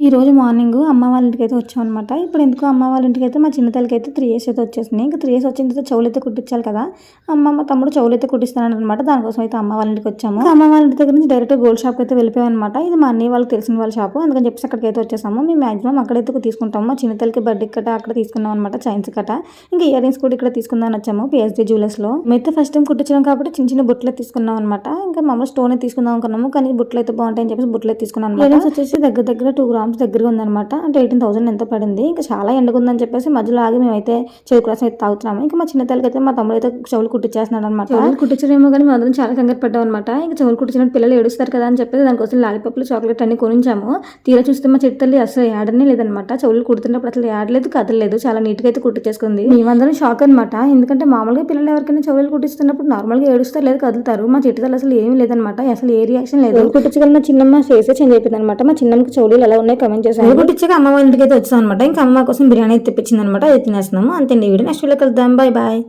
ఈ రోజు మార్నింగ్ అమ్మ వాళ్ళ ఇంటికి అయితే వచ్చామన్నమాట. ఇప్పుడు ఎందుకు అమ్మ వాళ్ళ ఇంటికి అయితే మా చిన్న తల్లికి అయితే 3 ఇయర్స్ అయితే వచ్చేసినాయి. ఇంకా 3 ఇయర్స్ వచ్చిన తర్వాత చెవులు అయితే కుట్టించాలి కదా. మా తమ్ముడు చెవులు అయితే కుట్టిస్తాను అనమాట. దానికోసం అయితే అమ్మ వాళ్ళ ఇంటికి వచ్చాము. అమ్మ వాళ్ళ ఇంటి దగ్గర నుంచి డైరెక్ట్ గోల్డ్ షాప్ అయితే వెళ్ళిపోయాం అనమాట. ఇది మా అన్నయ్య వాళ్ళకి తెలిసిన వాళ్ళ షాపు, అందుకని చెప్పేసి అక్కడికి అయితే వచ్చేసాము. మేము మాక్సిమం అక్కడైతే తీసుకుంటాము. మా చిన్న తల్లికి బర్త్డే కట్ట అక్కడ తీసుకున్నాం అనమాట, చైన్స్ కట్ట. ఇంకా ఇయర్ రింగ్స్ కూడా ఇక్కడ తీసుకుందామని వచ్చాము PSD జ్యువెలర్స్ లో. మేమైతే ఫస్ట్ టైం కుట్టించడం కాబట్టి చిన్న చిన్న బుట్టలు తీసుకున్నాం అనమాట. ఇంకా మామూలు స్టోన్ తీసుకుందాం అనుకున్నాము, కానీ బుట్టలు అయితే బాగుంటాయని చెప్పేసి బుట్టలు తీసుకున్నాం అనమాట. వచ్చేసి దగ్గర 2 grams దగ్గరగా ఉందన్నమాట. అంటే 18,000 ఎంతో పడింది. ఇంకా చాలా ఎండగుందని చెప్పేసి మధ్యలో ఆగి మేమైతే చెరుకు రసం అయితే తాగుతున్నాము. ఇంకా మా చిన్న తల్లికి అయితే మా తమ్ముడు అయితే చెవులు కుట్టించేస్తున్నాడు అనమాట. చెవులు కుట్టించడేమో కానీ మేము అందరం చాలా కంగారు పడ్డాం అనమాట. ఇంకా చెవులు కుట్టించినట్టు పిల్లలు ఏడుస్తారు కదా అని చెప్పేసి దానికోసం లాలీపాప్లు చాక్లెట్ అన్ని కొనించాము. తీరా చూస్తే మా చిన్న తల్లి అసలు ఏడనే లేదనమాట. చెవులు కుడుతున్నప్పుడు అసలు ఏడలేదు, కదలలేదు. చాలా నీట్ గా అయితే కుట్టించేసుకుంది. మేమందరం షాక్ అనమాట. ఎందుకంటే మామూలుగా పిల్లలు ఎవరికైనా చెవులు కుట్టిస్తున్నప్పుడు నార్మల్ గా ఏడుస్తారు, లేదు కదులుతారు. మా చిట్టి తల్లి అసలు ఏమీ లేదనమాట. అసలు ఏ రియాక్షన్ లేదు. కుట్టించగల చిన్నమ్మ ఫేస్ చేంజ్ అయిపోయింది అనమాట. మా చిన్నమ్మకి చెవులు ఎలా ఉన్నాయి కమెంట్ చేశాను. కుట్టించగా అమ్మ వాళ్ళ ఇంటికి అయితే వచ్చాం అనమాట. ఇంకా అమ్మ కోసం బిర్యానీ తెప్పించింది అనమాట. అది తినేస్తున్నాము. అంతే ఈ వీడియో నెక్స్ట్ వీడియో కలుద్దాం. Bye bye.